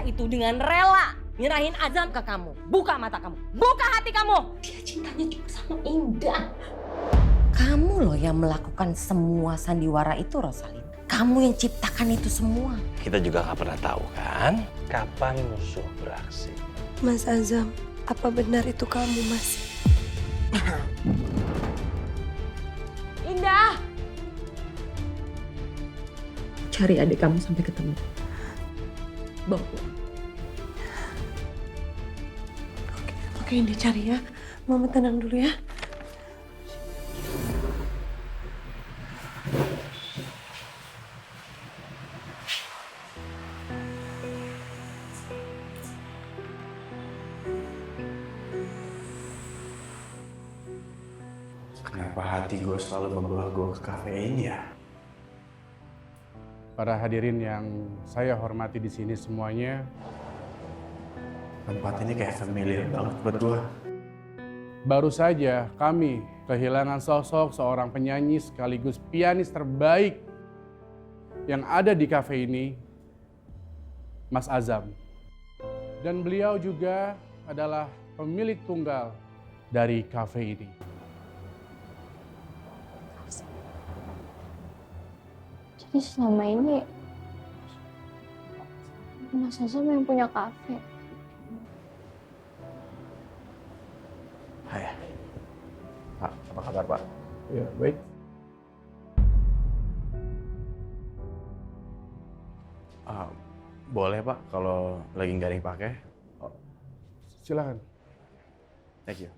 itu dengan rela nyerahin Azam ke kamu. Buka mata kamu, buka hati kamu. Dia cintanya cuma sama Indah. Kamu loh yang melakukan semua sandiwara itu, Rosalin. Kamu yang ciptakan itu semua. Kita juga nggak pernah tahu kan kapan musuh beraksi. Mas Azam, apa benar itu kamu, Mas? Indah! Cari adik kamu sampai ketemu. Bawa pulang. Oke, Indah cari ya. Mama tenang dulu ya. Kenapa hati gue selalu membawa gue ke kafe ini ya? Para hadirin yang saya hormati di sini semuanya, Tempat ini kayak familiar banget buat gue. baru saja kami kehilangan sosok seorang penyanyi sekaligus pianis terbaik yang ada di kafe ini, Mas Azam. Dan beliau juga adalah pemilik tunggal dari kafe ini. Jadi selama ini Mas Azam yang punya kafe. Hai. Pak, apa kabar Pak? Ya, baik. Boleh Pak, kalau lagi nggak ada yang pakai. Silakan. Thank you.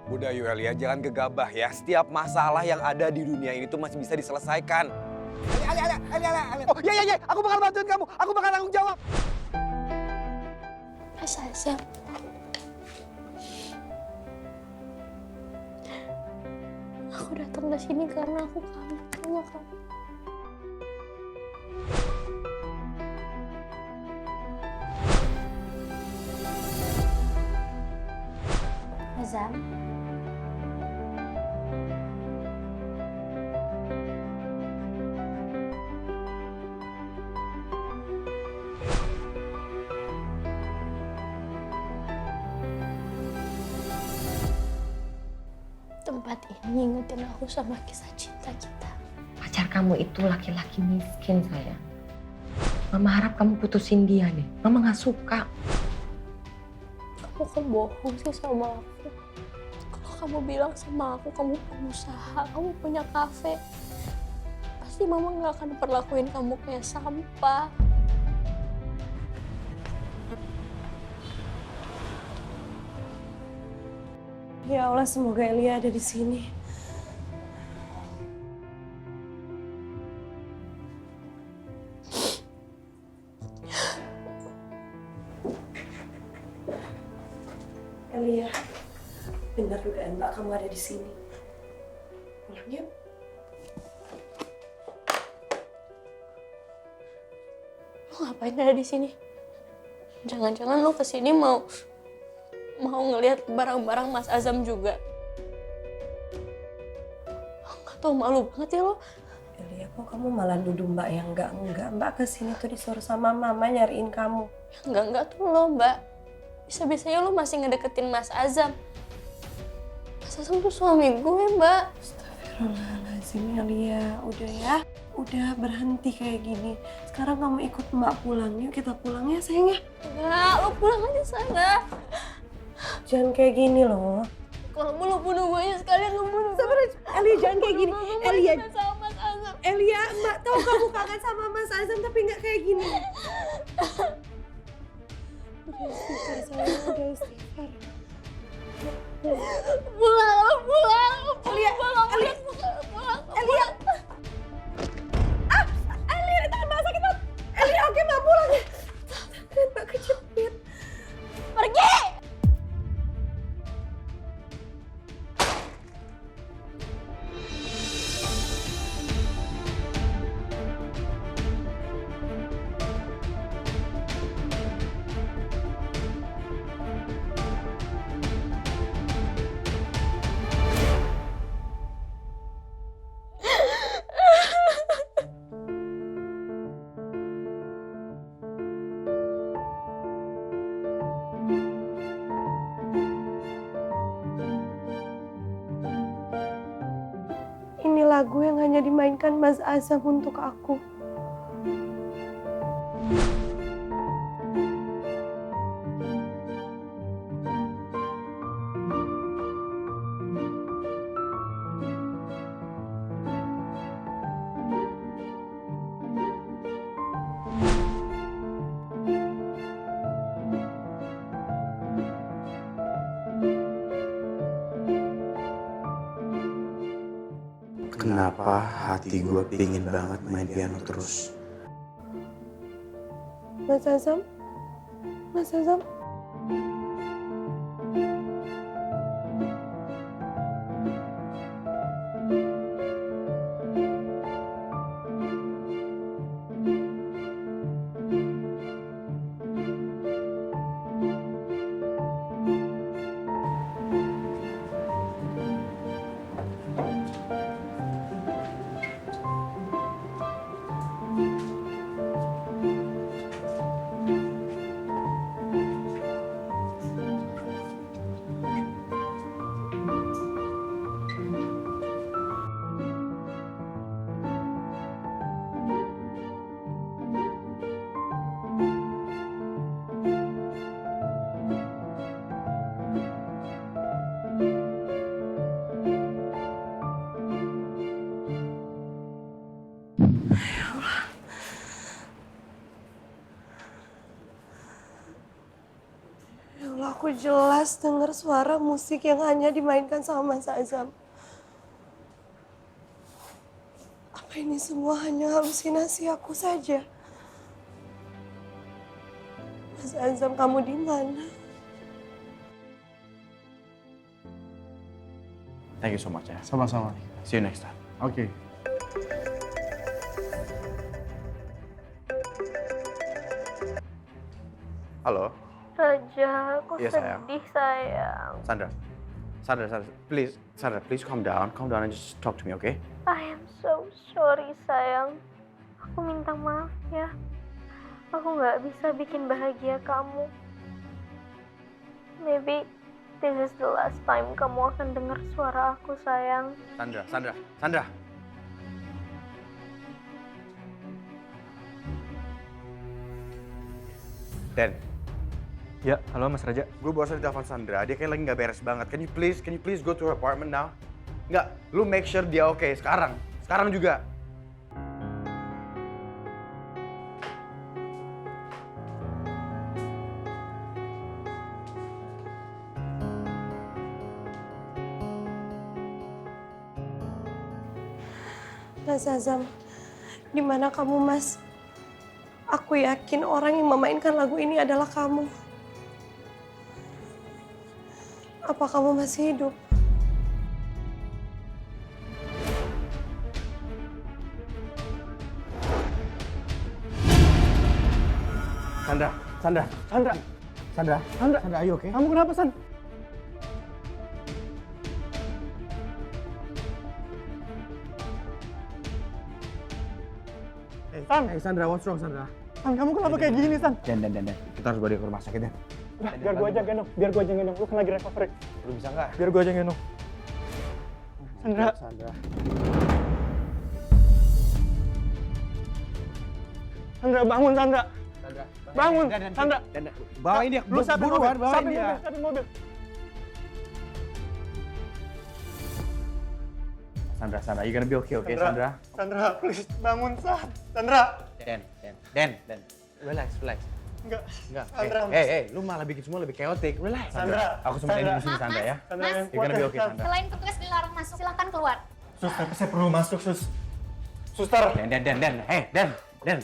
Udah Yuelia, jangan gegabah ya. Setiap masalah yang ada di dunia ini tuh masih bisa diselesaikan. Ali. Oh iya, aku bakal bantuin kamu. Aku bakal tanggung jawab. Mas Azam. Aku datang ke sini karena aku kangen sama kamu. Azam. Tempat ini ngingetin aku sama kisah cinta kita. Pacar kamu itu laki-laki miskin, sayang. Mama harap kamu putusin dia deh. Mama gak suka. Kamu kok bohong sih sama aku? Kalau kamu bilang sama aku kamu pengusaha, kamu punya kafe, pasti mama gak akan perlakuin kamu kayak sampah. Ya Allah, semoga Elia ada di sini. Elia, benar dugaan Mbak kamu ada di sini. Pulang yuk. Lo ngapain ada di sini? Jangan-jangan lo kesini mau ngelihat barang-barang Mas Azam juga. Gak tau, malu banget ya lo. Elia, kok kamu malah nuduh Mbak yang enggak? Mbak kesini tuh disuruh sama Mama nyariin kamu. Enggak tuh lo, Mbak. Bisa-bisanya lo masih ngedeketin Mas Azam. Mas Azam tuh suami gue, Mbak. Astagfirullahaladzim, Elia. Udah ya. Udah berhenti kayak gini. Sekarang kamu ikut Mbak pulang. Yuk kita pulang ya, sayang ya. Enggak, lo pulang aja sana. Jangan kayak gini loh. Kalau lo bunuh gue aja sekalian lo bunuh gue. Sabar, Elia jangan kayak gini. Elia, sama Mas Azam. Elia, Mbak tahu kamu kangen sama Mas Azam tapi nggak kayak gini. Udah istighfar sayang, udah istighfar. Pulang. Elia, Pulang. Elia. Elia, di tangan Mbak sakit banget. Elia, oke Mbak pulang. Kan Mbak kejepit. Pergi! Ini lagu yang hanya dimainkan Mas Azam untuk aku. Kenapa hati gue pingin banget main piano terus? Mas Azam? Mas Azam? Ya Allah, aku jelas dengar suara musik yang hanya dimainkan sama Mas Azam. Apa ini semua hanya halusinasi aku saja? Mas Azam, kamu di mana? Thank you so much ya. Sama-sama. See you next time. Oke. Halo, Raja, aku Iya, sayang. sedih sayang. Sandra. Sandra, please calm down and just talk to me, okay? I am so sorry sayang. Aku minta maaf ya. Aku nggak bisa bikin bahagia kamu. Maybe this is the last time kamu akan dengar suara aku sayang. Sandra. Dan, Ya, halo Mas Raja. gue barusan telepon Sandra, dia kayak lagi nggak beres banget. Can you please go to her apartment now? Nggak, lu make sure dia oke sekarang juga. Mas Azam, di mana kamu, Mas? Aku yakin orang yang memainkan lagu ini adalah kamu. Apa kamu masih hidup? Sandra, ayo oke? Kamu kenapa, San? Hey Sandra, what's wrong Sandra? San, kamu kenapa kayak gini, San? Dan. Kita harus bawa dia ke rumah sakit, Dan. Udah, biar gua aja gendong. Lu kan lagi recovery. Lu bisa nggak? Biar gua aja gendong. Sandra. Sandra, bangun, Sandra. Bangun, Sandra. Bawain dia, Lu siapin mobil, bawain dia. siapin mobil. Sandra, you gonna be okay, Sandra? Sandra, please bangun, Sandra. Dan. Relax. Enggak. Enggak. Sandra, Lu malah bikin semua lebih chaotic. Relax. Sandra, Aku sama Denny di sini, Sandra ya. Sandra, yang You're gonna be okay, Sandra. Sandra. Selain petugas dilarang masuk, silahkan keluar. Sus, tapi saya perlu masuk, Sus. Suster. Dan.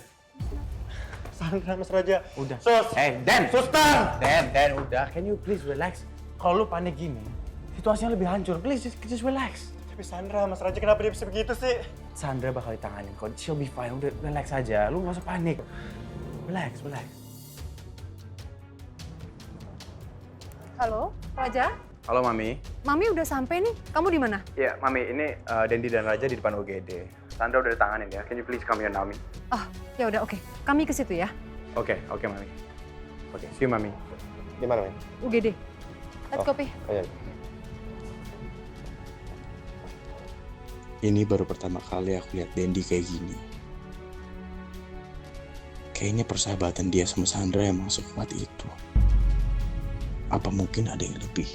Sandra, Mas Raja. Udah. Sus. Dan. Suster. Dan, udah. Can you please relax? Kalau lu panik gini, situasinya lebih hancur. Please, just relax. Tapi Sandra, Mas Raja kenapa dia bisa begitu sih? Sandra bakal ditanganin kok. She'll be fine. Udah, relax aja. Lu nggak usah panik. Relax. Halo, Raja? Halo, Mami. Mami udah sampai nih. Kamu di mana? Ya, Mami, ini Dendi dan Raja di depan UGD. Sandra udah ditanganin ya. Can you please come here now, Mami? Oh, ya udah oke. Kami ke situ ya. Oke, Mami. Oke, see you, Mami. Di mana, Mami? UGD. Let's go, Pi. Oh, iya. Ini baru pertama kali aku lihat Dendi kayak gini. Kayaknya persahabatan dia sama Sandra emang sekuat itu. Apa mungkin ada yang lebih?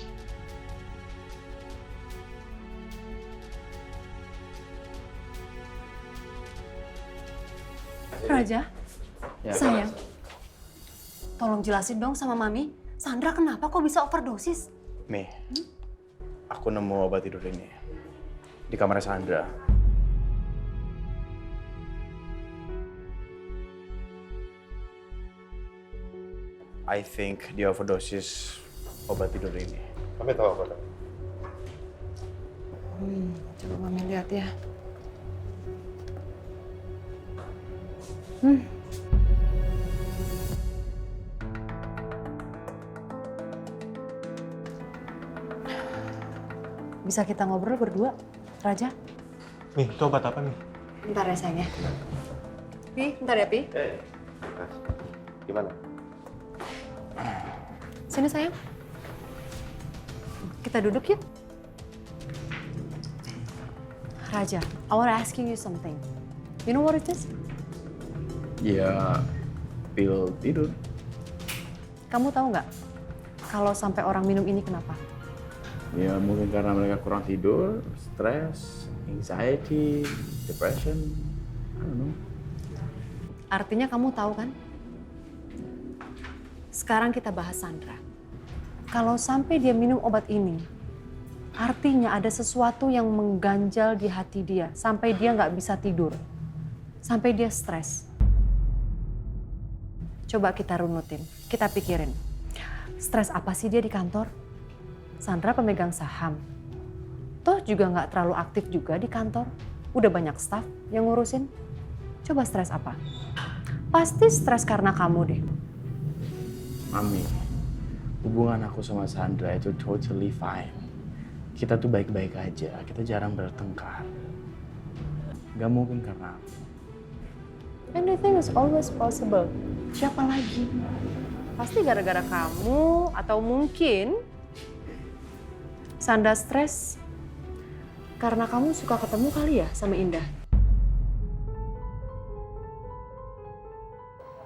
Raja, Ya. sayang. Tolong jelasin dong sama Mami. Sandra kenapa kok bisa overdosis? Mi, aku nemu obat tidur ini di kamar Sandra. I think dia overdosis obat tidur ini. Kami tahu apa dong? Coba Mami lihat ya. Bisa kita ngobrol berdua, Raja? Mi, itu obat apa, Mi? Bentar ya sayang ya. Pi, bentar ya Pi. Gimana? Sini sayang. Kita duduk yuk. Raja, I want to asking you something. You know what it is? Ya, pil tidur. Kamu tahu nggak kalau sampai orang minum ini kenapa? Ya mungkin karena mereka kurang tidur, stres, anxiety, depression, I don't know. Artinya kamu tahu kan? Sekarang kita bahas Sandra. Kalau sampai dia minum obat ini, artinya ada sesuatu yang mengganjal di hati dia sampai dia nggak bisa tidur, sampai dia stres. Coba kita runutin, kita pikirin. Stres apa sih dia di kantor? Sandra pemegang saham. Toh juga nggak terlalu aktif juga di kantor. Udah banyak staff yang ngurusin. Coba stres apa? Pasti stres karena kamu deh. Mami, hubungan aku sama Sandra itu totally fine. Kita tuh baik-baik aja, kita jarang bertengkar. Gak mungkin karena aku. Anything is always possible. Siapa lagi? Pasti gara-gara kamu atau mungkin Sandra stres karena kamu suka ketemu kali ya sama Indah.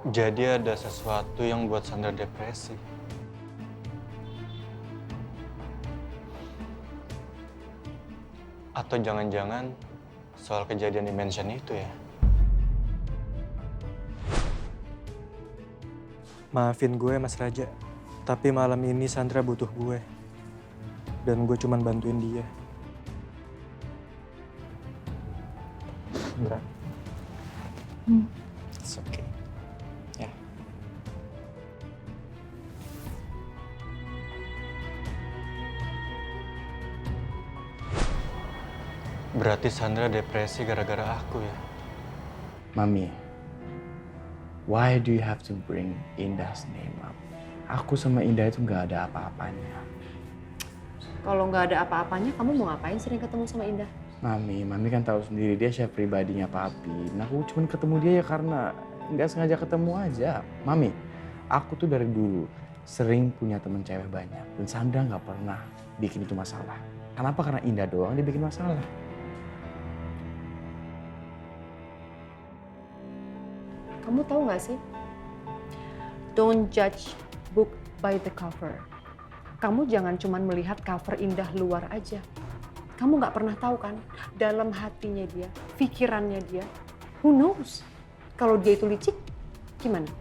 Jadi ada sesuatu yang buat Sandra depresi. Atau jangan-jangan soal kejadian di mansion itu ya? Maafin gue, Mas Raja. Tapi malam ini Sandra butuh gue. Dan gue cuman bantuin dia. Sandra. It's okay. Ya. Berarti Sandra depresi gara-gara aku ya? Mami, why do you have to bring Indah's name up? Aku sama Indah itu nggak ada apa-apanya. Kalau nggak ada apa-apanya, kamu mau ngapain sering ketemu sama Indah? Mami kan tahu sendiri dia chef pribadinya Papi. Nah, aku cuma ketemu dia ya karena nggak sengaja ketemu aja. Mami, aku tuh dari dulu sering punya temen cewek banyak. Dan Sandra nggak pernah bikin itu masalah. Kenapa? Karena Indah doang dia bikin masalah. Kamu tahu nggak sih? Don't judge book by the cover. Kamu jangan cuma melihat cover Indah luar aja. Kamu nggak pernah tahu kan dalam hatinya dia, pikirannya dia. Who knows? Kalau dia itu licik, gimana?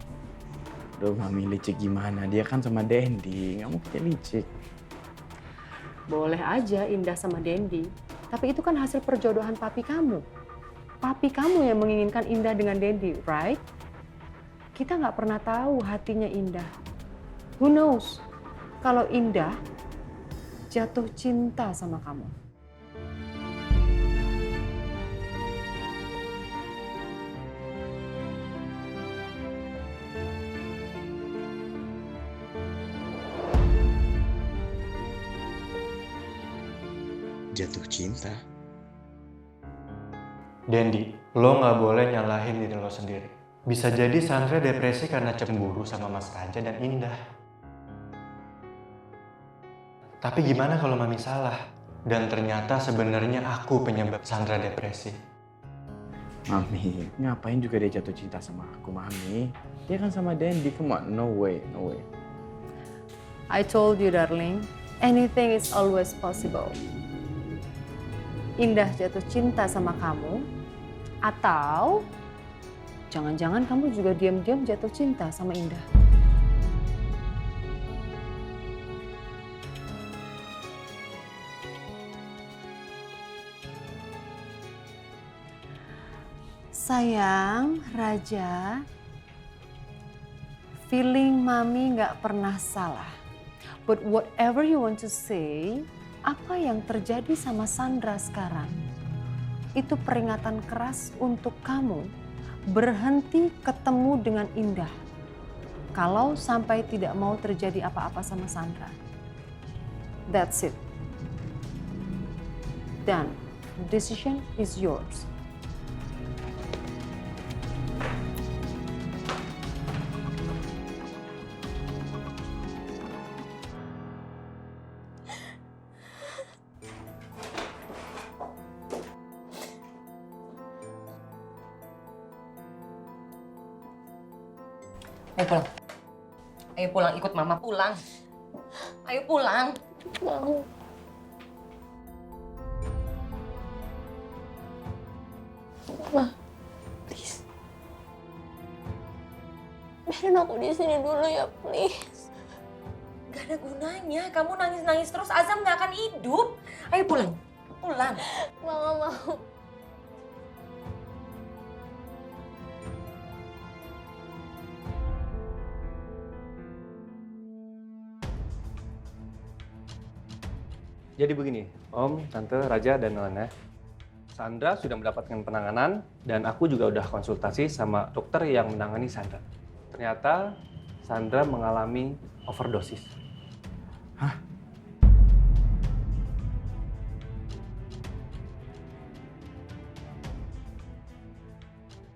Aduh, Mami licik gimana? Dia kan sama Dendi, nggak mungkin licik. Boleh aja Indah sama Dendi, tapi itu kan hasil perjodohan papi kamu. Papi kamu yang menginginkan Indah dengan Dendi, right? Kita nggak pernah tahu hatinya Indah. Who knows? Kalau Indah jatuh cinta sama kamu. Jatuh cinta? Dendi, lo nggak boleh nyalahin diri lo sendiri. Bisa jadi Sandra depresi karena cemburu sama Mas Raja dan Indah. Tapi gimana kalau Mami salah? Dan ternyata sebenarnya aku penyebab Sandra depresi. Mami, ngapain juga dia jatuh cinta sama aku, Mami? Dia kan sama Dendi, come on, no way, no way. I told you, darling, anything is always possible. Indah jatuh cinta sama kamu, atau jangan-jangan kamu juga diam-diam jatuh cinta sama Indah. Sayang, Raja, feeling Mami nggak pernah salah. But whatever you want to say, apa yang terjadi sama Sandra sekarang, itu peringatan keras untuk kamu berhenti ketemu dengan Indah. Kalau sampai tidak mau terjadi apa-apa sama Sandra. That's it. Dan decision is yours. Ayo pulang. Ayo pulang, ikut Mama pulang. Ayo pulang. Mau. Ma, please. Biarin aku di sini dulu ya, please. Gak ada gunanya, kamu nangis-nangis terus Azam gak akan hidup. Ayo pulang, pulang. Mama mau. Jadi begini, Om, Tante, Raja, dan Nelena. Sandra sudah mendapatkan penanganan dan aku juga udah konsultasi sama dokter yang menangani Sandra. Ternyata Sandra mengalami overdosis. Hah?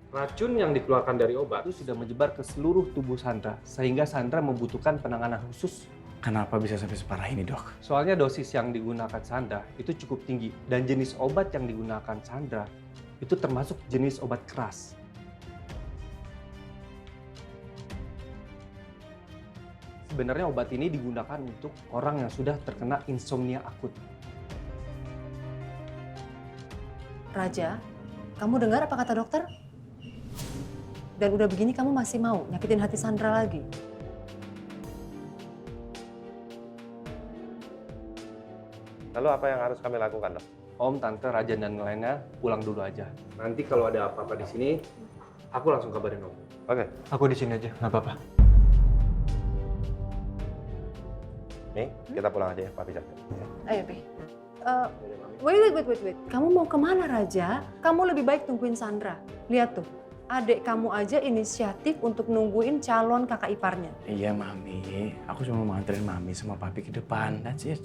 Racun yang dikeluarkan dari obat itu sudah menyebar ke seluruh tubuh Sandra, sehingga Sandra membutuhkan penanganan khusus. Kenapa bisa sampai separah ini, Dok? Soalnya dosis yang digunakan Sandra itu cukup tinggi dan jenis obat yang digunakan Sandra itu termasuk jenis obat keras. Sebenarnya obat ini digunakan untuk orang yang sudah terkena insomnia akut. Raja, kamu dengar apa kata dokter? Dan udah begini kamu masih mau nyakitin hati Sandra lagi? Lalu apa yang harus kami lakukan, Dok? Om, Tante, Raja, dan Nelena pulang dulu aja. Nanti kalau ada apa-apa di sini, aku langsung kabarin Om. Oke. Aku di sini aja, nggak apa-apa. Nih, kita pulang aja ya, Papi capek. Ayo, Pi. Wait. Kamu mau kemana, Raja? Kamu lebih baik tungguin Sandra. Lihat tuh, adik kamu aja inisiatif untuk nungguin calon kakak iparnya. Iya, Mami. Aku cuma mau nganterin Mami sama Papi ke depan. That's it.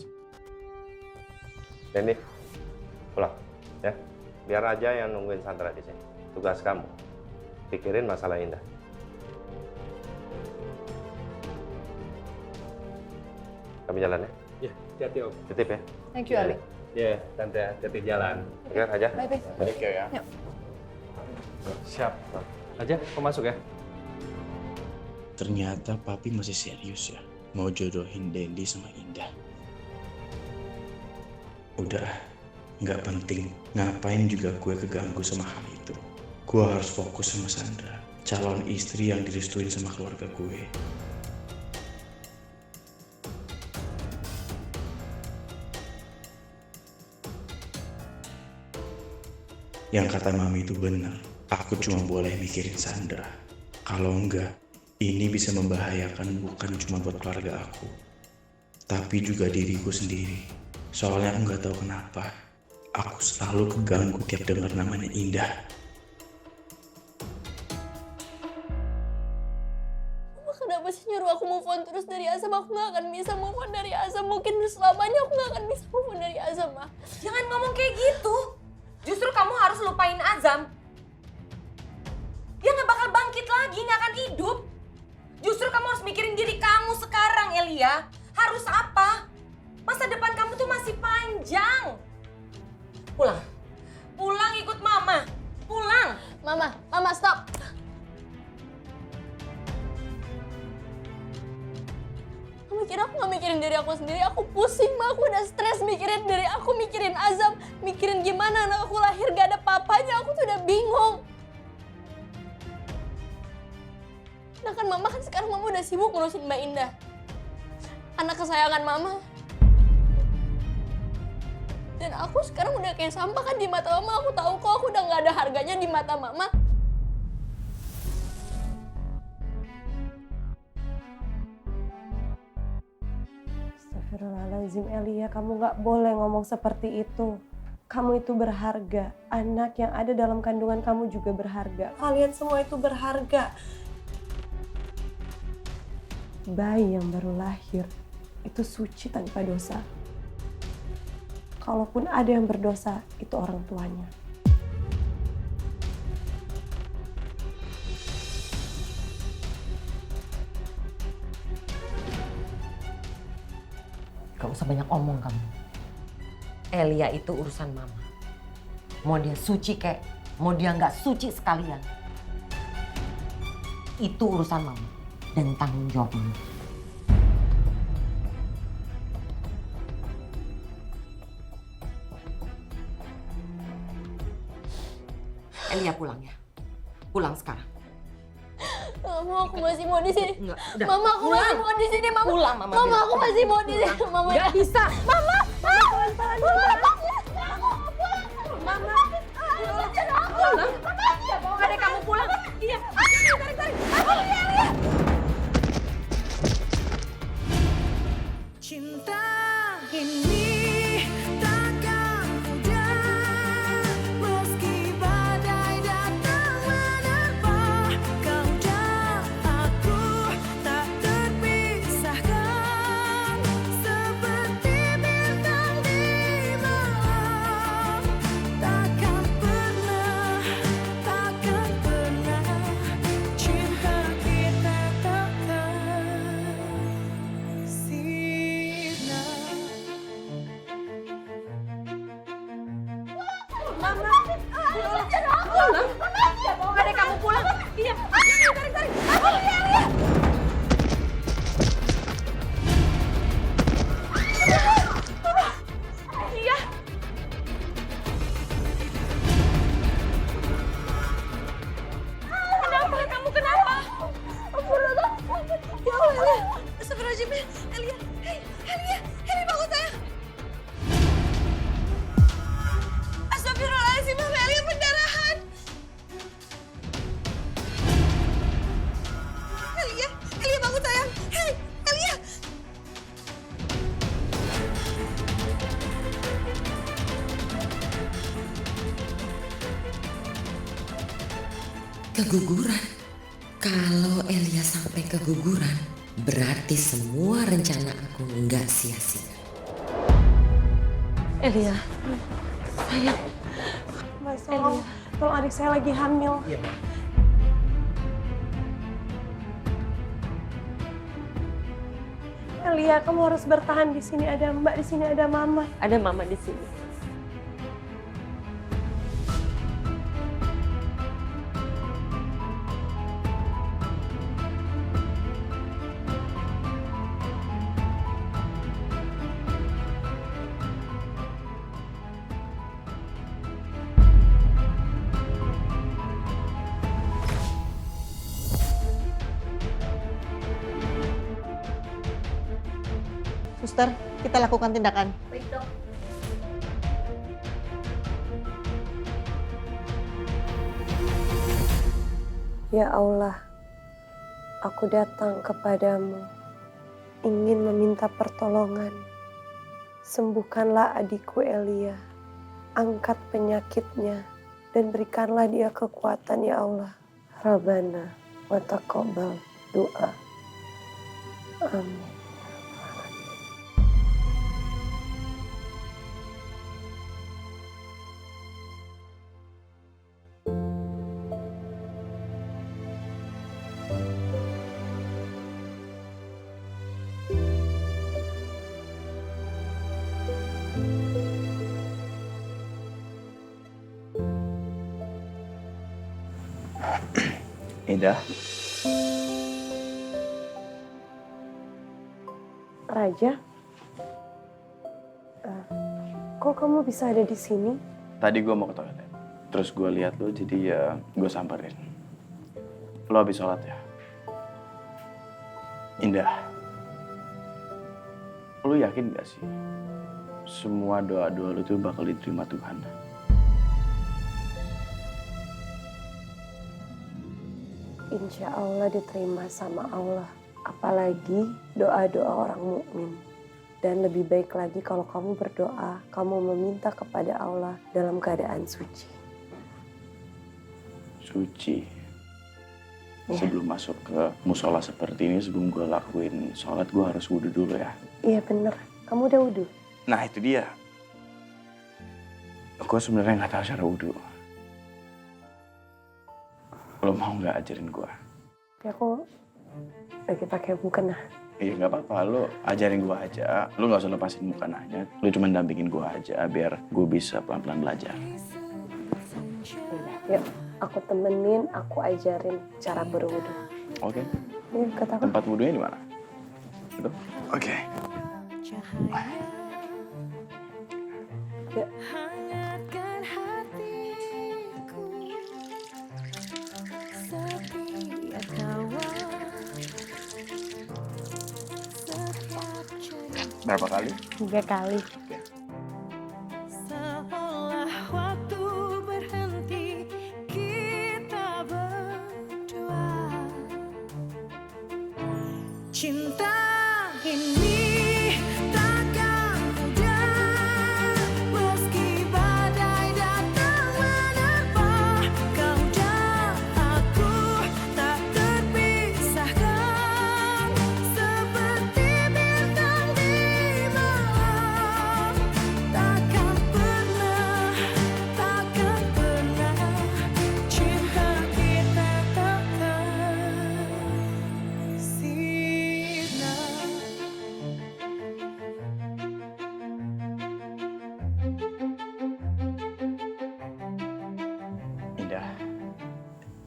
Dendi, pulang ya. Biar aja yang nungguin Sandra di sini. Tugas kamu, pikirin masalah Indah. Kami jalan ya? Ya, hati-hati Om. Titip ya? Thank you, Ali. Ya, Tante, hati-hati jalan. Oke, Raja. Bye, Pi. Balik ya. Yuk. Siap. Raja, kau masuk ya? Ternyata Papi masih serius ya, mau jodohin Dendi sama Indah. Udah, nggak penting. Ngapain juga gue keganggu sama hal itu. Gue harus fokus sama Sandra. calon istri yang direstuin sama keluarga gue. Yang kata Mami itu benar, aku cuma boleh mikirin Sandra. Kalau enggak, ini bisa membahayakan bukan cuma buat keluarga aku, tapi juga diriku sendiri. Soalnya aku nggak tahu kenapa, aku selalu keganggu tiap dengar namanya Indah. Mama kenapa sih nyuruh aku move on terus dari Azam? Aku nggak akan bisa move on dari Azam. Mungkin selamanya aku nggak akan bisa move on dari Azam, Ma. Jangan ngomong kayak gitu. Justru kamu harus lupain Azam. Dia nggak bakal bangkit lagi, nggak akan hidup. Justru kamu harus mikirin diri kamu sekarang, Elia. Harus apa? Masa depan kamu tuh masih panjang. Pulang. Pulang ikut Mama. Pulang. Mama stop. Mikir aku nggak mikirin diri aku sendiri, aku pusing, Ma. Aku udah stres mikirin diri aku, mikirin Azam, mikirin gimana anak aku lahir gak ada papanya, aku tuh udah bingung. Nah kan Mama kan sekarang Mama udah sibuk ngurusin Mbak Indah, anak kesayangan Mama. Dan aku sekarang udah kayak sampah kan di mata Mama. Aku tahu kok aku udah gak ada harganya di mata Mama. Astagfirullahaladzim, Elia, kamu gak boleh ngomong seperti itu. Kamu itu berharga, anak yang ada dalam kandungan kamu juga berharga. Kalian semua itu berharga. Bayi yang baru lahir itu suci tanpa dosa. Kalaupun ada yang berdosa, itu orang tuanya. Gak usah banyak omong kamu. Elia itu urusan Mama. Mau dia suci kek, mau dia nggak suci sekalian. Itu urusan Mama dan tanggung jawab Mama. Elia pulang ya. Pulang sekarang. Mama, aku masih mau di sini. Enggak, udah. Mama, aku masih mau di sini, Mama. Pulang, Mama. Mama, aku masih mau di sini. Mama. Gak bisa. Mama. Pelan-pelan. Mama. Pulang. Mau adek kamu pulang? Iya. Tarik. Cinta ini takkan mudah, meski badai datang menerpa. Kau dan aku tak terpisahkan, seperti bintang di malam. Takkan pernah cinta kita takkan sirna. Mama. Pulang. Mau adek kamu pulang? Iya. Tarik. Iya. Kenapa? Kamu kenapa? Ya Allah, Astagfirullahaladzim, Elia. Elia, bangun sayang. Astagfirullahaladzim, Elia pendarahan. Elia bangun sayang. Elia. Keguguran. Kalau Elia sampai keguguran, berarti semua rencana aku nggak sia-sia. Elia, sayang. Mas, tolong adik saya lagi hamil. Iya, Pak. Elia, kamu harus bertahan di sini. Ada Mbak di sini, ada Mama. Ada Mama di sini. Suster, kita lakukan tindakan. Baik, Dok. Ya Allah, aku datang kepadamu, ingin meminta pertolongan. Sembuhkanlah adikku Elia, angkat penyakitnya, dan berikanlah dia kekuatan ya Allah. Rabbana wa taqabbal doa. Amin. Indah, Raja, kok kamu bisa ada di sini? tadi gue mau ke toilet. Terus gue lihat lo, jadi ya gue samperin. Lo habis sholat ya? Indah, lo yakin gak sih semua doa-doa lo tuh bakal diterima Tuhan? Insya Allah diterima sama Allah. Apalagi doa-doa orang mukmin. Dan lebih baik lagi kalau kamu berdoa, kamu meminta kepada Allah dalam keadaan suci. Suci. Ya. Sebelum masuk ke musola seperti ini, sebelum gue lakuin sholat, gue harus wudhu dulu ya. Iya bener, kamu udah wudhu? Nah itu dia. Gue sebenarnya nggak tahu cara wudhu. Lo mau nggak ajarin gue? Ya aku lagi pakai mukena. Iya nggak apa-apa, lo ajarin gue aja. Lo nggak usah lepasin mukananya. Lo cuma dampingin gue aja biar gue bisa pelan-pelan belajar. Yuk, aku temenin, aku ajarin cara berwudhu. Oke. Yuk, kata aku. Tempat wudhunya di mana? Itu? Oke. Yuk. Hangatkan hatiku, setia kawan, setiap cerita. Berapa kali? 3 kali. Seolah waktu berhenti, kita berdua. Cinta ini takkan mudah, meski badai datang menerpa. Kau dan aku tak terpisahkan, seperti bintang di malam. Takkan pernah cinta kita takkan sirna. Indah.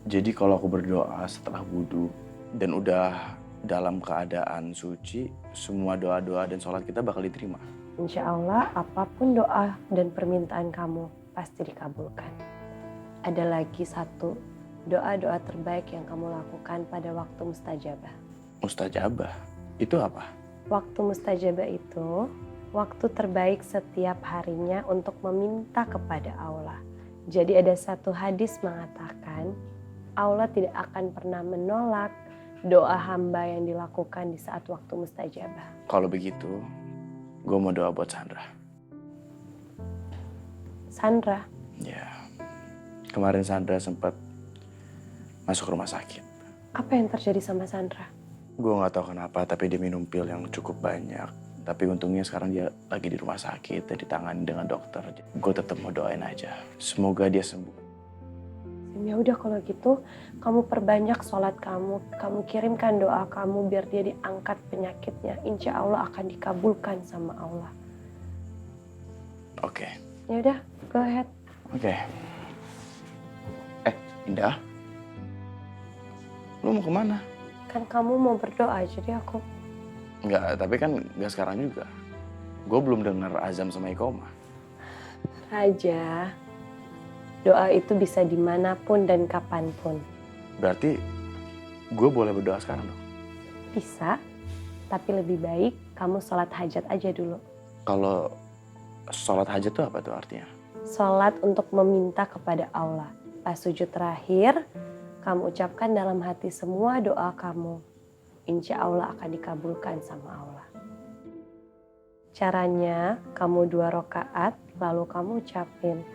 Jadi kalau aku berdoa setelah wudhu dan udah dalam keadaan suci, semua doa-doa dan sholat kita bakal diterima. Insya Allah apapun doa dan permintaan kamu pasti dikabulkan. Ada lagi satu doa-doa terbaik yang kamu lakukan pada waktu mustajabah. Mustajabah, itu apa? Waktu mustajabah itu waktu terbaik setiap harinya untuk meminta kepada Allah. Jadi ada satu hadis mengatakan Allah tidak akan pernah menolak doa hamba yang dilakukan di saat waktu mustajabah. Kalau begitu, gue mau doa buat Sandra. Sandra, Ya, kemarin Sandra sempat masuk rumah sakit. apa yang terjadi sama Sandra? Gue nggak tahu kenapa, tapi dia minum pil yang cukup banyak. Tapi untungnya sekarang dia lagi di rumah sakit dan ditangani dengan dokter. Gue tetap mau doain aja. Semoga dia sembuh. Ya udah kalau gitu, kamu perbanyak sholat kamu kirimkan doa kamu biar dia diangkat penyakitnya. Insya Allah akan dikabulkan sama Allah. Oke. Ya udah, go ahead. Oke. Indah. Lu mau kemana? Kan kamu mau berdoa, jadi aku. Enggak, tapi kan enggak sekarang juga. Gue belum dengar azam sama iqomah. Raja, doa itu bisa dimanapun dan kapanpun. Berarti gue boleh berdoa sekarang dong? Bisa, Tapi lebih baik kamu sholat hajat aja dulu. Kalau sholat hajat tuh apa tuh artinya? Sholat untuk meminta kepada Allah. Pas sujud terakhir, kamu ucapkan dalam hati semua doa kamu. Insya Allah akan dikabulkan sama Allah. Caranya, kamu 2 rakaat, lalu kamu ucapin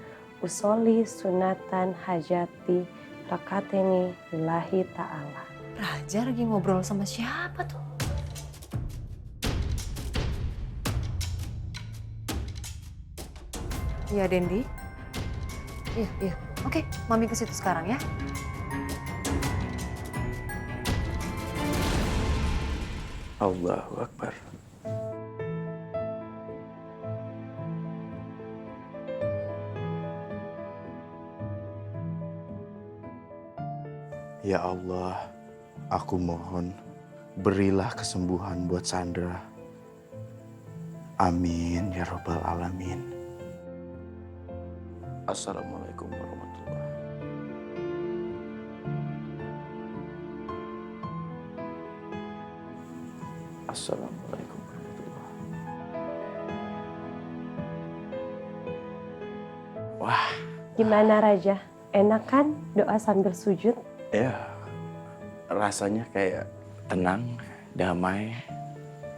Usoli sunatan hajati rakatini lillahi ta'ala. Raja lagi ngobrol sama siapa tuh? Iya, Dendi. Iya. Oke, Mami ke situ sekarang ya. Allahu Akbar. Ya Allah, aku mohon berilah kesembuhan buat Sandra. Amin ya Rabbal Alamin. Assalamualaikum warahmatullahi wabarakatuh. Assalamualaikum warahmatullahi wabarakatuh. Wah. Gimana Raja? Enak kan doa sambil sujud? Ya, rasanya kayak tenang, damai.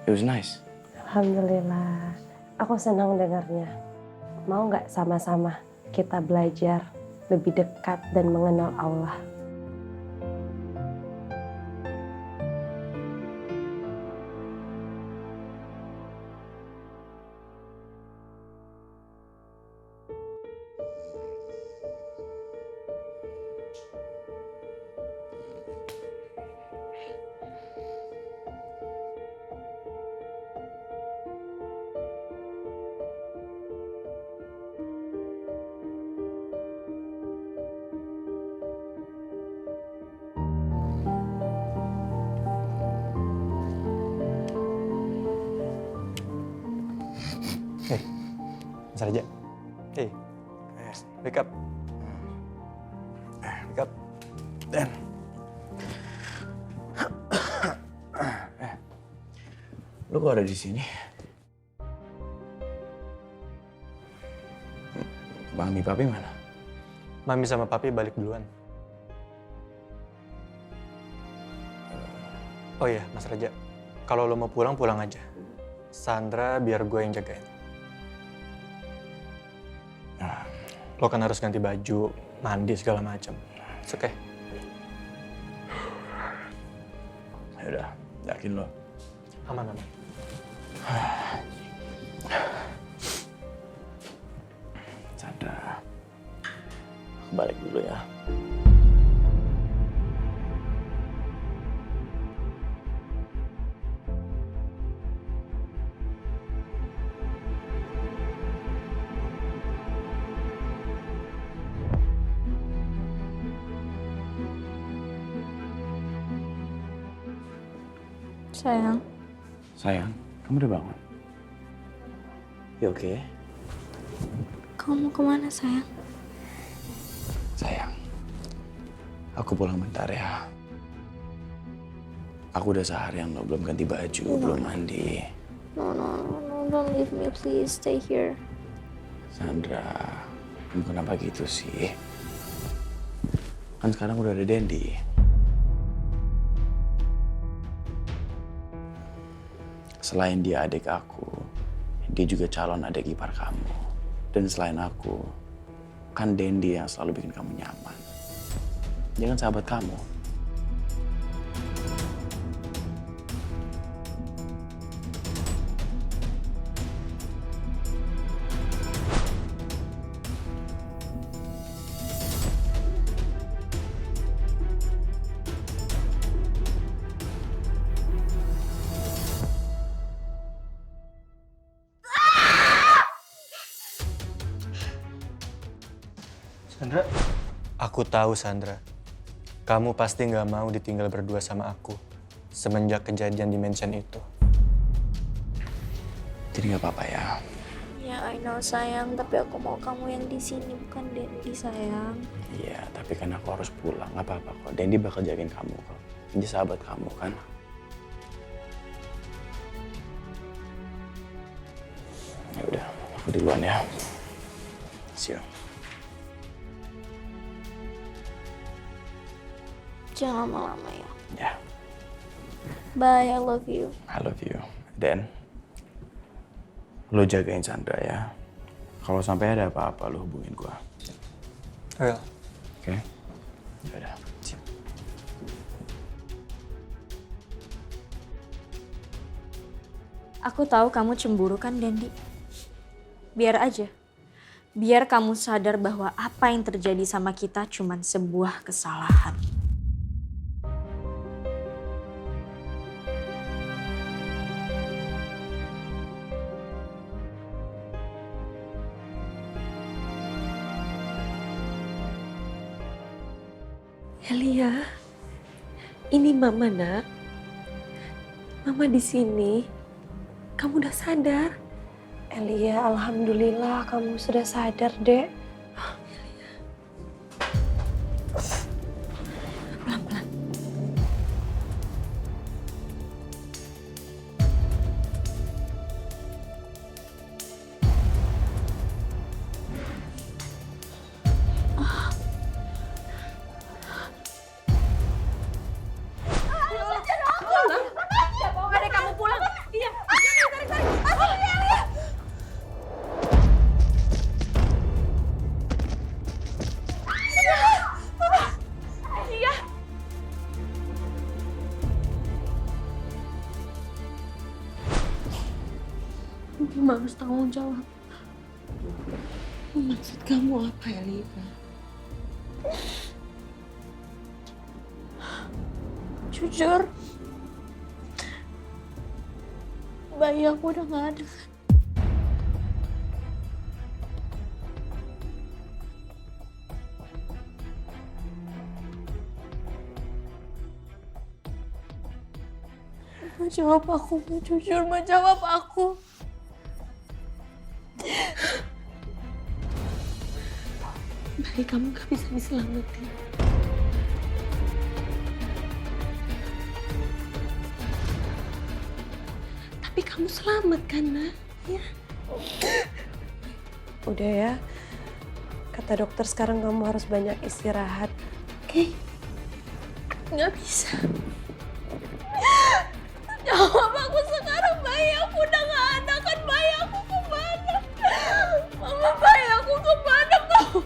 It was nice. Alhamdulillah. Aku senang dengarnya. Mau nggak sama-sama kita belajar lebih dekat dan mengenal Allah? Mas Raja. Hey, wake up. Wake up. Dan. Lu kok ada di sini? Mami Papi mana? Mami sama Papi balik duluan. Oh iya, Mas Raja. Kalau lo mau pulang, pulang aja. Sandra biar gue yang jagain. Lo kan harus ganti baju, mandi segala macam. It's okay. Yaudah, yakin lo? Aman. Sandra, aku balik dulu ya. Sayang, kamu udah bangun? You okay? Kamu mau kemana sayang? Sayang, aku pulang bentar ya. Aku udah seharian lo belum ganti baju, belum mandi. No, don't leave me, please stay here. Sandra, kamu kenapa gitu sih? Kan sekarang udah ada Dendi. Selain dia adik aku, dia juga calon adik ipar kamu. Dan selain aku, kan Dendi yang selalu bikin kamu nyaman. Dia kan sahabat kamu. Sandra? Aku tahu, Sandra. Kamu pasti nggak mau ditinggal berdua sama aku semenjak kejadian di mansion itu. Jadi nggak apa-apa ya? Ya, I know sayang, tapi aku mau kamu yang di sini, bukan Dendi sayang. Iya, tapi kan aku harus pulang. Nggak apa-apa kok. Dendi bakal jagain kamu kok. Dia sahabat kamu kan? Ya udah, aku duluan ya. See you. Jangan lama-lama ya. Ya, Bye, I love you. I love you. Dan lo jagain Sandra ya. Kalau sampai ada apa-apa lo hubungin gua. Well. Oke? Ya udah. See you. Aku tahu kamu cemburu kan, Dendi? Biar aja. Biar kamu sadar bahwa apa yang terjadi sama kita cuma sebuah kesalahan. Elia, ini Mama, Nak. Mama di sini. Kamu udah sadar? Elia, alhamdulillah kamu sudah sadar, Dek. Pelan-pelan. Mama harus tanggung jawab. Maksud kamu apa, Elia? Jujur, bayi aku udah gak ada. Ma, jawab aku, Ma. Jujur, Ma, jawab aku. Bayi kamu gak bisa diselamatin. Tapi kamu selamat kan, Nak? Ya. Udah ya. Kata dokter sekarang kamu harus banyak istirahat. Oke? Gak bisa. Jawab aku sekarang, bayi aku udah gak ada kan, bayi aku kemana? Mama, bayi aku kemana, Mama?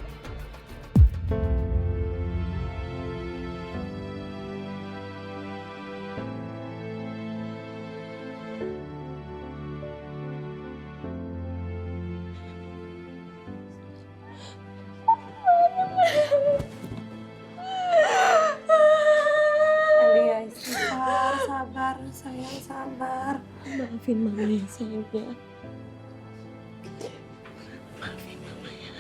Elia, istighfar, sabar, sayang, sabar. Maafin Mama ya, sayang ya. Maafin Mama ya.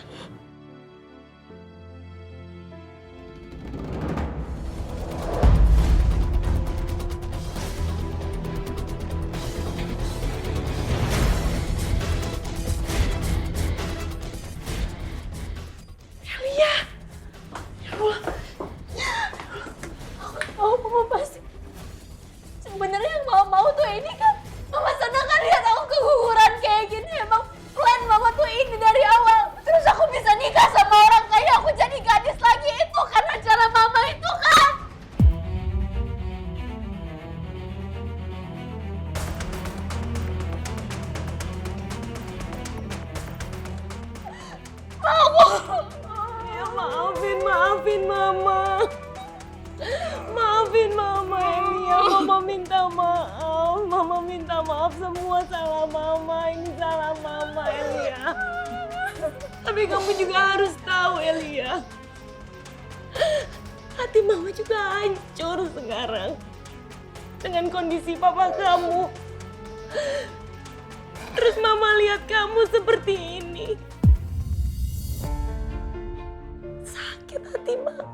Elia! Ya Allah. Oh, Mama pasti. Sebenarnya yang Mama mau tuh ini kan. Mama senang kan lihat aku keguguran kayak gini. Emang plan Mama tuh ini dari awal. Terus aku bisa nikah sama orang kaya. Aku jadi gadis lagi. Itu kan rencana Mama itu kan. Ya maafin Mama. Maafin Mama, Elia. Mama minta maaf. Mama minta maaf semua salah Mama. Ini salah Mama, Elia. Tapi kamu juga harus tahu, Elia. Hati Mama juga hancur sekarang. Dengan kondisi papa kamu. Terus Mama lihat kamu seperti ini. Sakit hati Mama.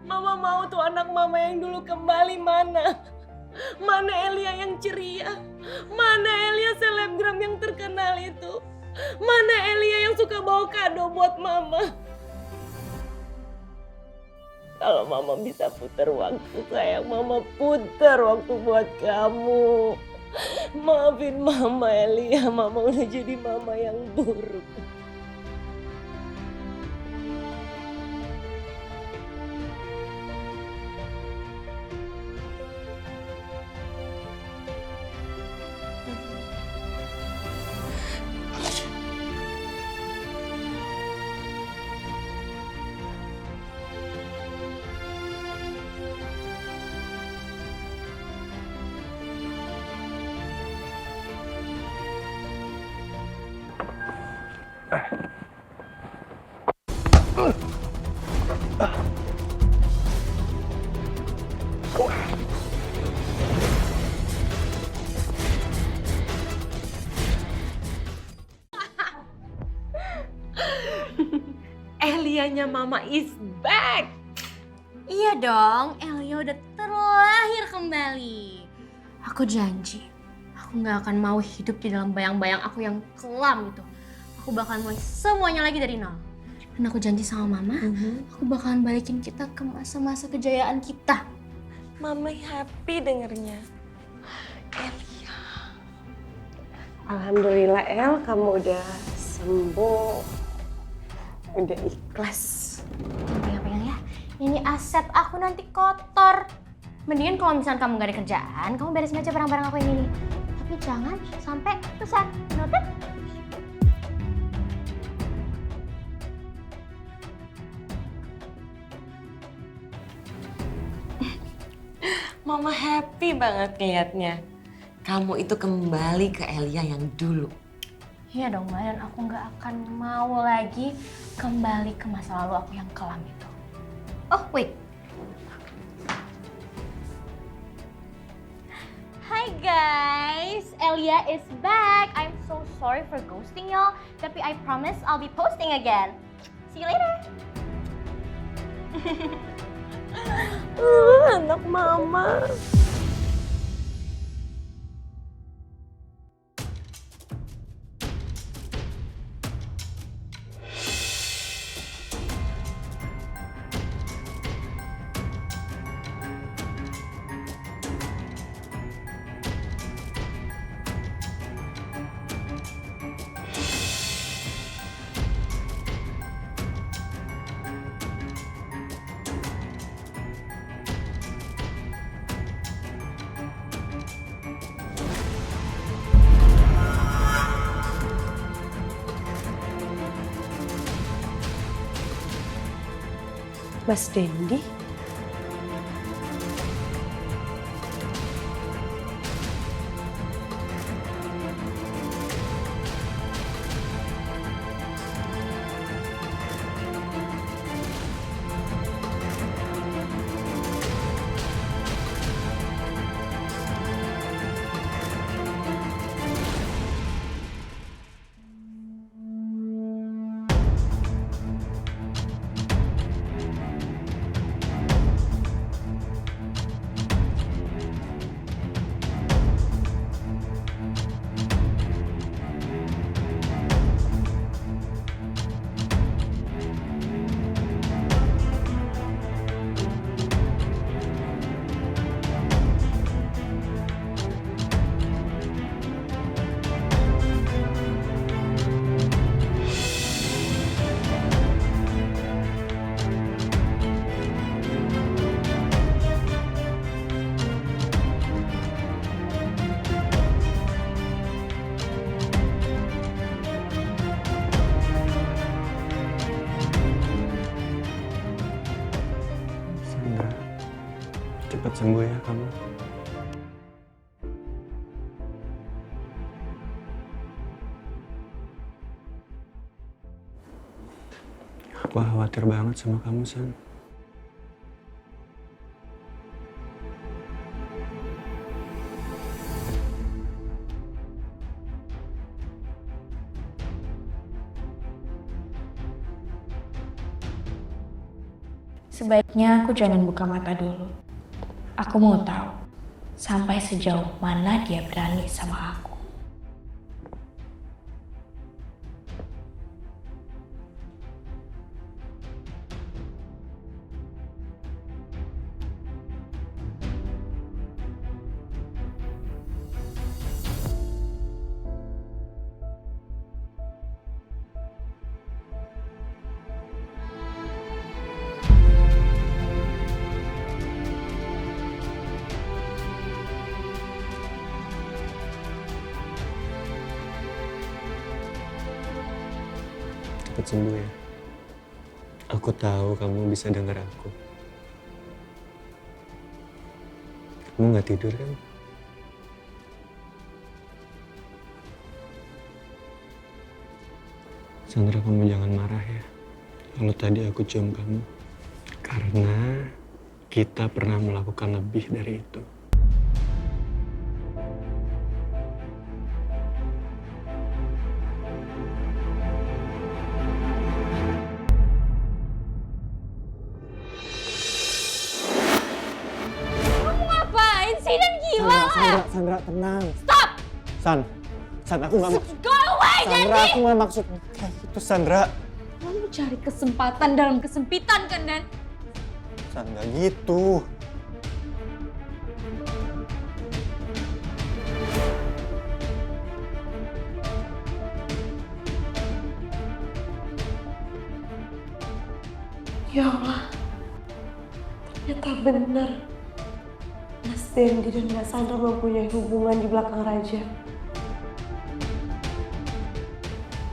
Mama mau tuh anak Mama yang dulu kembali mana? Mana Elia yang ceria? Mana Elia selebgram yang terkenal itu? Mana Elia yang suka bawa kado buat Mama? Kalau mama bisa putar waktu, sayang, mama putar waktu buat kamu. Maafin mama, Elia. Mama udah jadi mama yang buruk. Elianya mama is back. Iya dong, Elia udah terlahir kembali. Aku janji, aku gak akan mau hidup di dalam bayang-bayang aku yang kelam itu. Aku bakalan mulai semuanya lagi dari nol. Dan aku janji sama mama, aku bakalan balikin kita ke masa-masa kejayaan kita. Mama happy dengernya. Elia. Alhamdulillah El, kamu udah sembuh. Udah ikhlas. Pegang-pegang ya, ini aset aku nanti kotor. Mendingan kalau misalnya kamu gak ada kerjaan, kamu beresin aja barang-barang aku yang ini. Tapi jangan sampai rusak, noted? Mama happy banget ngeliatnya. Kamu itu kembali ke Elia yang dulu. Iya dong, Mbak, dan aku nggak akan mau lagi kembali ke masa lalu aku yang kelam itu. Oh, wait. Hi guys, Elia is back. I'm so sorry for ghosting y'all, tapi I promise I'll be posting again. See you later. Anak mama. Mas Dendi? Cepat sembuh ya kamu. Aku khawatir banget sama kamu, San. Sebaiknya aku jangan buka mata dulu. Aku mau tahu sampai sejauh mana dia berani sama aku. cepat sembuh ya. Aku tahu kamu bisa dengar aku. Kamu nggak tidur kan? Sandra, kamu jangan marah ya. Kalau tadi aku cium kamu. Karena kita pernah melakukan lebih dari itu. Kamu ngapain sih? Dan gila lah. Sandra, tenang. Stop! San, aku nggak maksud. Go away, Sandra, Dendi! aku nggak maksud kayak gitu, Sandra. Kamu cari kesempatan dalam kesempitan kan, Dan? San, nggak gitu. Ya Allah, ternyata benar. Mas Dendi dan Mbak Sandra mempunyai hubungan di belakang Raja.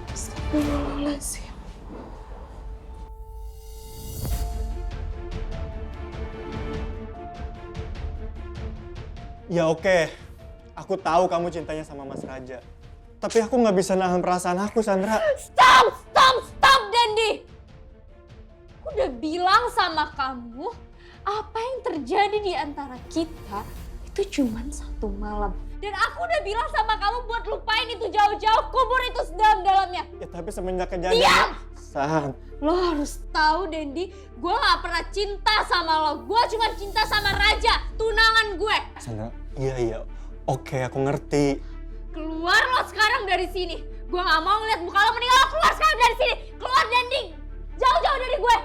Astagfirullahaladzim. Ya oke, aku tahu kamu cintanya sama Mas Raja. Tapi aku nggak bisa nahan perasaan aku, Sandra. Stop, Dendi! Aku udah bilang sama kamu, apa yang terjadi di antara kita itu cuma satu malam. Dan aku udah bilang sama kamu buat lupain itu jauh-jauh, kubur itu sedalam-dalamnya. Ya tapi semenjak kejadian... Diam! San, Lo harus tahu, Dendi, gue gak pernah cinta sama lo. Gue cuma cinta sama Raja, tunangan gue. Sandra, iya. Oke, aku ngerti. Keluar lo sekarang dari sini. Gue gak mau ngeliat muka lo, mending lo keluar sekarang dari sini. Keluar, Dendi. Jauh-jauh dari gue.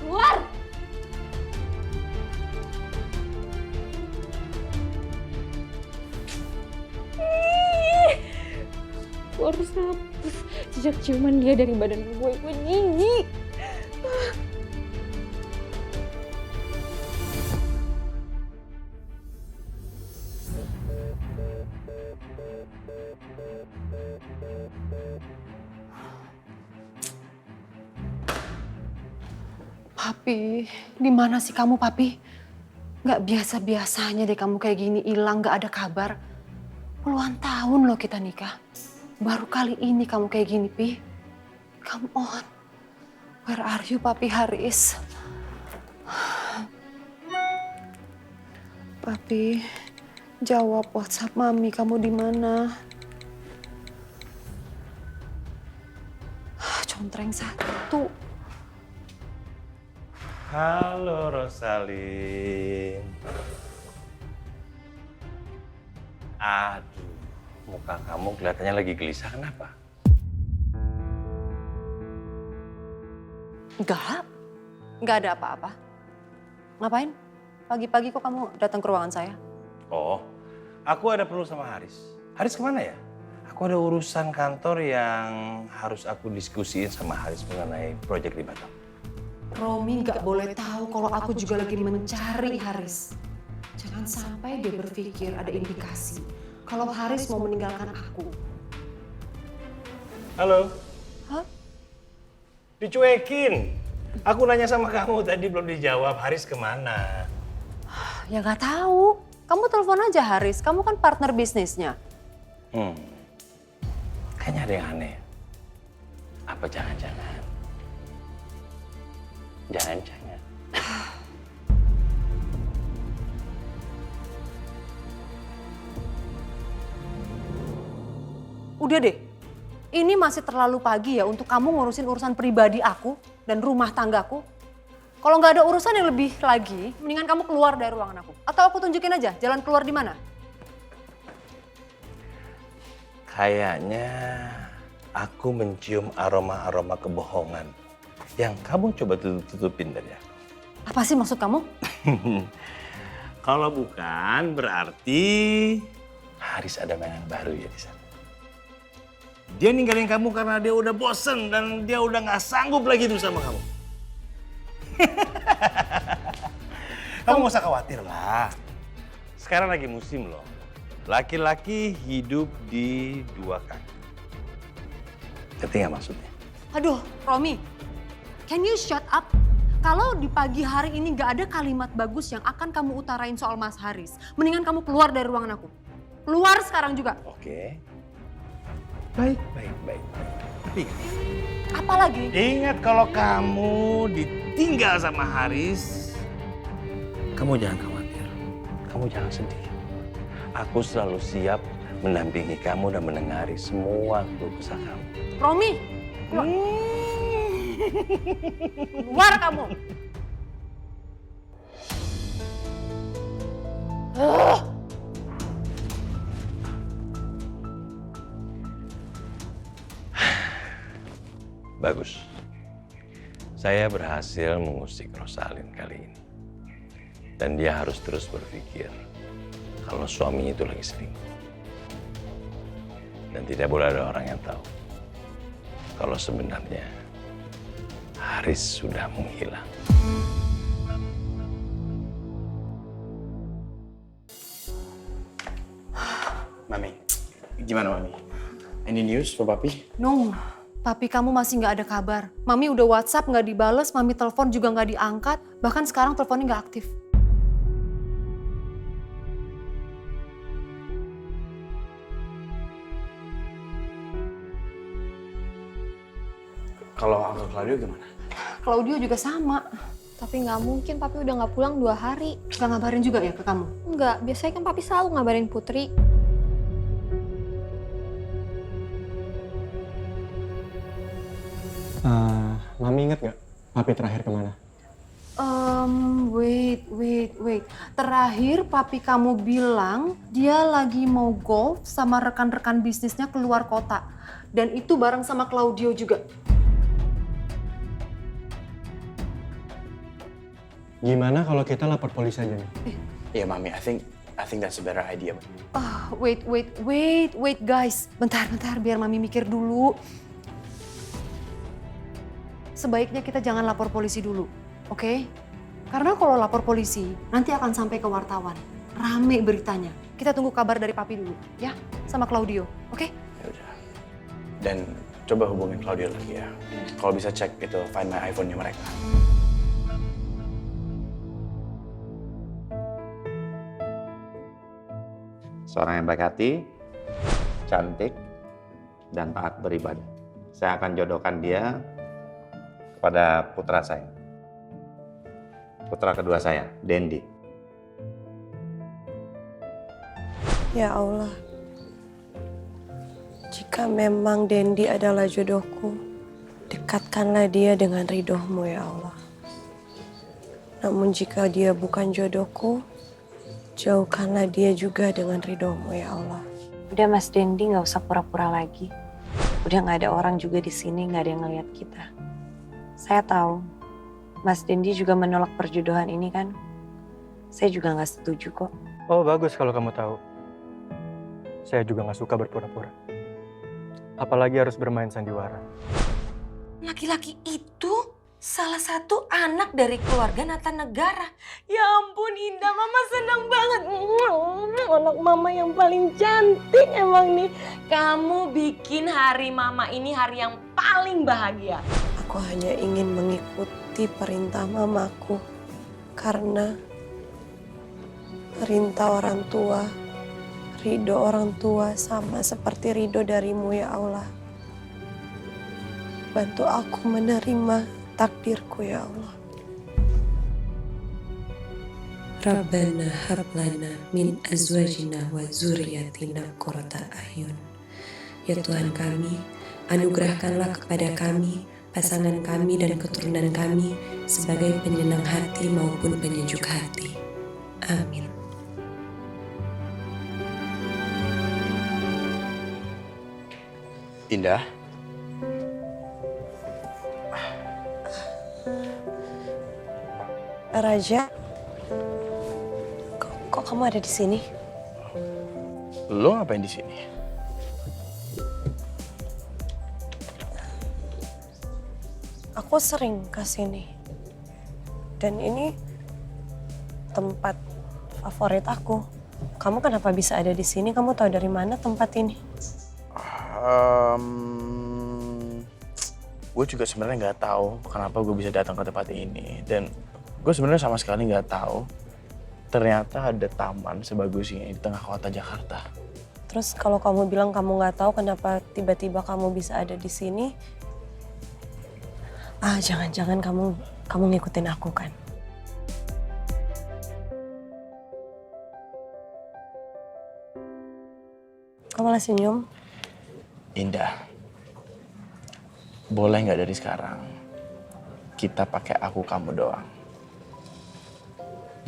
Keluar! Gue harus hapus jejak ciuman dia dari badan gue jijik. Papi, di mana sih kamu, Papi? Gak biasa-biasanya deh kamu kayak gini, hilang gak ada kabar. Puluhan tahun loh kita nikah. Baru kali ini kamu kayak gini, Pi. Come on. Where are you, Papi Haris? Papi, jawab WhatsApp Mami, kamu di mana? Contreng satu. Halo Rosalin. Aduh, muka kamu kelihatannya lagi gelisah, kenapa? Enggak ada apa-apa. Ngapain? Pagi-pagi kok kamu datang ke ruangan saya? Oh, aku ada perlu sama Haris. Haris kemana ya? Aku ada urusan kantor yang harus aku diskusiin sama Haris mengenai proyek di Batam. Romi gak boleh tahu kalau aku juga lagi mencari Haris. Jangan sampai dia berpikir ada indikasi kalau Haris mau meninggalkan aku. Halo? Hah? Dicuekin. Aku nanya sama kamu tadi belum dijawab. Haris kemana? Ya gak tahu. Kamu telepon aja Haris. Kamu kan partner bisnisnya. Kayaknya ada yang aneh. Apa jangan-jangan? Jangan-jangan. Udah deh. Ini masih terlalu pagi ya untuk kamu ngurusin urusan pribadi aku dan rumah tanggaku. Kalau nggak ada urusan yang lebih lagi, mendingan kamu keluar dari ruangan aku. Atau aku tunjukin aja jalan keluar di mana. Kayaknya aku mencium aroma-aroma kebohongan yang kamu coba tutupin dari aku. Apa sih maksud kamu? Kalau bukan berarti Haris ada mainan baru ya di sana. Dia ninggalin kamu karena dia udah bosen dan dia udah nggak sanggup lagi tuh sama kamu. Kamu nggak usah khawatir lah. Sekarang lagi musim loh. Laki-laki hidup di dua kaki. Ngerti nggak maksudnya? Aduh, Romi, can you shut up? Kalau di pagi hari ini gak ada kalimat bagus yang akan kamu utarain soal Mas Haris, mendingan kamu keluar dari ruangan aku. Keluar sekarang juga. Oke. Baik. Tapi Apa lagi? ingat kalau kamu ditinggal sama Haris, kamu jangan khawatir. Kamu jangan sedih. Aku selalu siap mendampingi kamu dan mendengar semua keluh kesah kamu. Romi, keluar. Keluar kamu. Bagus. Saya berhasil mengusik Rosalin kali ini. Dan dia harus terus berpikir kalau suaminya itu lagi selingkuh. Dan tidak boleh ada orang yang tahu kalau sebenarnya Haris sudah menghilang. Mami, gimana Mami? Any news for Papi? No, papi kamu masih nggak ada kabar. Mami udah WhatsApp nggak dibales, mami telepon juga nggak diangkat. Bahkan sekarang teleponnya nggak aktif. Kalau Uncle Claudio gimana? Claudio juga sama. Tapi nggak mungkin papi udah nggak pulang 2 hari. Nggak ngabarin juga ya ke kamu? Nggak, biasanya kan papi selalu ngabarin Putri. Mami inget nggak papi terakhir kemana? Wait. Terakhir papi kamu bilang dia lagi mau golf sama rekan-rekan bisnisnya keluar kota. Dan itu bareng sama Claudio juga. Gimana kalau kita lapor polisi aja nih? Iya Mami, I think that's a better idea. Wait guys. Bentar, biar mami mikir dulu. Sebaiknya kita jangan lapor polisi dulu, oke? Karena kalau lapor polisi, nanti akan sampai ke wartawan. Rame beritanya. Kita tunggu kabar dari papi dulu, ya? Sama Claudio, oke? Dan coba hubungin Claudio lagi ya. Kalau bisa cek itu Find My iPhone-nya mereka. Seorang yang baik hati, cantik, dan taat beribadah. Saya akan jodohkan dia kepada putra saya. Putra kedua saya, Dendi. Ya Allah, jika memang Dendi adalah jodohku, dekatkanlah dia dengan ridhomu ya Allah. Namun jika dia bukan jodohku, jauhkanlah dia juga dengan ridhomu ya Allah. Udah Mas Dendi nggak usah pura-pura lagi. Udah nggak ada orang juga di sini, nggak ada yang ngeliat kita. Saya tahu, Mas Dendi juga menolak perjodohan ini kan. Saya juga nggak setuju kok. Oh bagus kalau kamu tahu. Saya juga nggak suka berpura-pura. Apalagi harus bermain sandiwara. Laki-laki itu salah satu anak dari keluarga Nata Negara. Ya ampun Indah, Mama senang banget. Anak Mama yang paling cantik emang nih. Kamu bikin hari Mama ini hari yang paling bahagia. Aku hanya ingin mengikuti perintah mamaku karena perintah orang tua, ridho orang tua sama seperti ridho darimu ya Allah. Bantu aku menerima takdirku ya Allah. Rabbana hab lana min azwajina wa dzurriyyatina qurrata a'yun. Ya Tuhan kami, anugerahkanlah kepada kami, pasangan kami dan keturunan kami sebagai penyenang hati maupun penyejuk hati. Amin. Indah. Raja, kok kamu ada di sini? Lo ngapain di sini? Aku sering ke sini. Dan ini tempat favorit aku. Kamu kenapa bisa ada di sini? Kamu tahu dari mana tempat ini? Gue juga sebenarnya nggak tahu kenapa gue bisa datang ke tempat ini, dan gue sebenarnya sama sekali nggak tahu ternyata ada taman sebagus ini di tengah kota Jakarta. Terus kalau kamu bilang kamu nggak tahu kenapa tiba-tiba kamu bisa ada di sini, jangan-jangan kamu ngikutin aku kan? Kamu malah senyum. Indah, boleh nggak dari sekarang kita pakai aku kamu doang?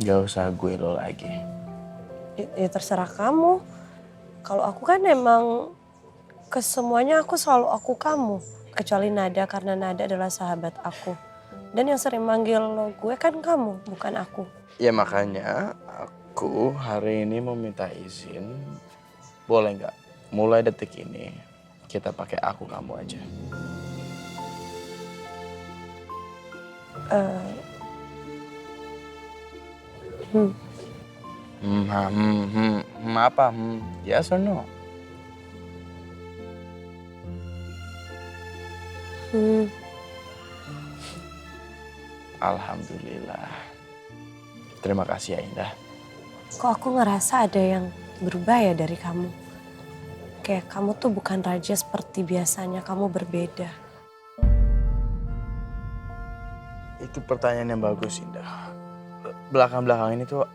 Gak usah gue lo lagi. Ya terserah kamu. Kalau aku kan emang kesemuanya aku selalu aku kamu. Kecuali Nada, karena Nada adalah sahabat aku. Dan yang sering manggil lo gue kan kamu, bukan aku. Ya makanya aku hari ini mau minta izin, boleh nggak mulai detik ini kita pakai aku kamu aja. Apa? Yes or no? Alhamdulillah. Terima kasih ya Indah. Kok aku ngerasa ada yang berubah ya dari kamu? Kayak kamu tuh bukan raja seperti biasanya, kamu berbeda. Itu pertanyaan yang bagus Indah. Belakang-belakang ini tuh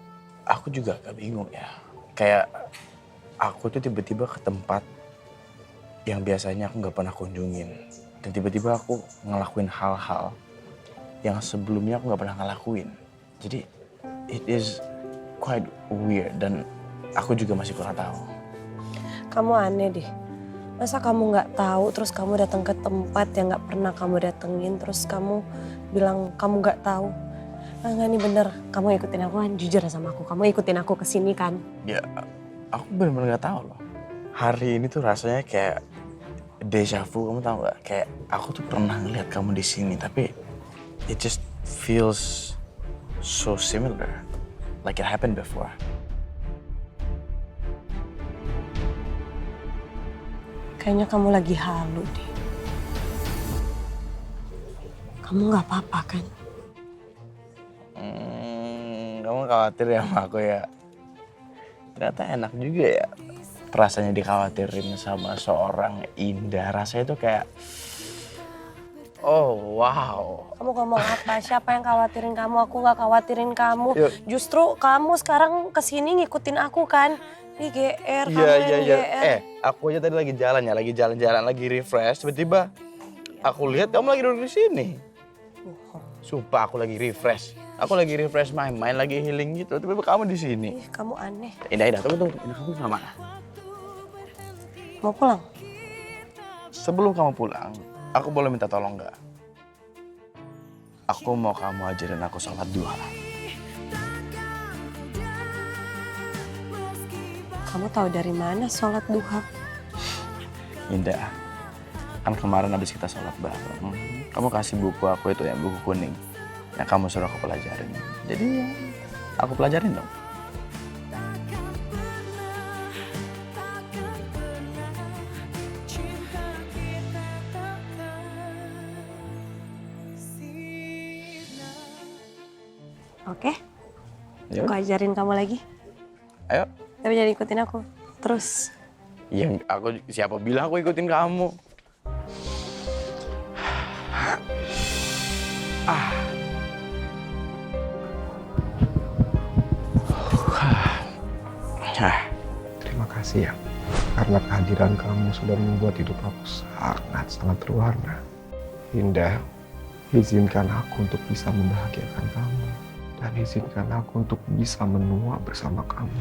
aku juga agak bingung ya. Kayak aku tuh tiba-tiba ke tempat yang biasanya aku gak pernah kunjungin. Dan tiba-tiba aku ngelakuin hal-hal yang sebelumnya aku gak pernah ngelakuin. Jadi it is quite weird dan aku juga masih kurang tahu. Kamu aneh deh. Masa kamu nggak tahu terus kamu datang ke tempat yang nggak pernah kamu datengin terus kamu bilang kamu nggak tahu. Enggak nih bener, kamu ikutin aku kan, jujur sama aku. Kamu ikutin aku ke sini kan? Ya, aku benar-benar nggak tahu loh. Hari ini tuh rasanya kayak deja vu, kamu tahu nggak? Kayak aku tuh pernah ngeliat kamu di sini, tapi it just feels so similar, like it happened before. Kayaknya kamu lagi halu deh. Kamu nggak apa-apa kan? Kamu khawatir ya sama aku ya? Ternyata enak juga ya rasanya dikhawatirin sama seorang Indah. Rasanya tuh kayak, oh wow. Kamu ngomong apa? Siapa yang khawatirin kamu? Aku nggak khawatirin kamu. Yuk. Justru kamu sekarang kesini ngikutin aku kan? Ini GR, kamu yang GR. Aku aja tadi lagi jalan ya, lagi jalan-jalan, lagi refresh. Tiba-tiba aku lihat kamu lagi duduk di sini. Sumpah aku lagi refresh. Aku lagi refresh my mind, lagi healing gitu. Tiba-tiba kamu di sini. Ih, kamu aneh. Indah, tunggu. Indah, kamu sama mana? Mau pulang? Sebelum kamu pulang, aku boleh minta tolong nggak? Aku mau kamu ajarin aku sholat duha. Kamu tahu dari mana sholat duha? Indah, kan kemarin habis kita sholat bareng, kamu kasih buku aku itu yang buku kuning. Yang kamu suruh aku pelajarin. Jadi ya, aku pelajarin dong. Oke? Ya Aku ajarin kamu lagi. Ayo. Tapi jangan ikutin aku. Terus. Iya, siapa bilang aku ikutin kamu? Terima kasih ya, karena kehadiran kamu sudah membuat hidup aku sangat berwarna. Indah, izinkan aku untuk bisa membahagiakan kamu. Dan izinkan aku untuk bisa menua bersama kamu.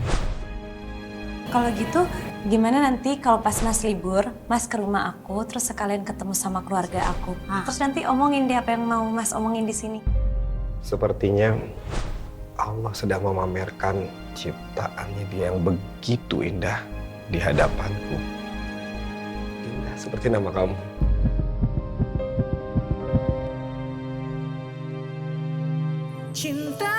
Kalau gitu, gimana nanti kalau pas Mas libur, Mas ke rumah aku, terus sekalian ketemu sama keluarga aku. Terus nanti omongin deh apa yang mau Mas omongin di sini. Sepertinya Allah sedang memamerkan ciptaannya Dia yang begitu indah di hadapanku. Indah seperti nama kamu. Cinta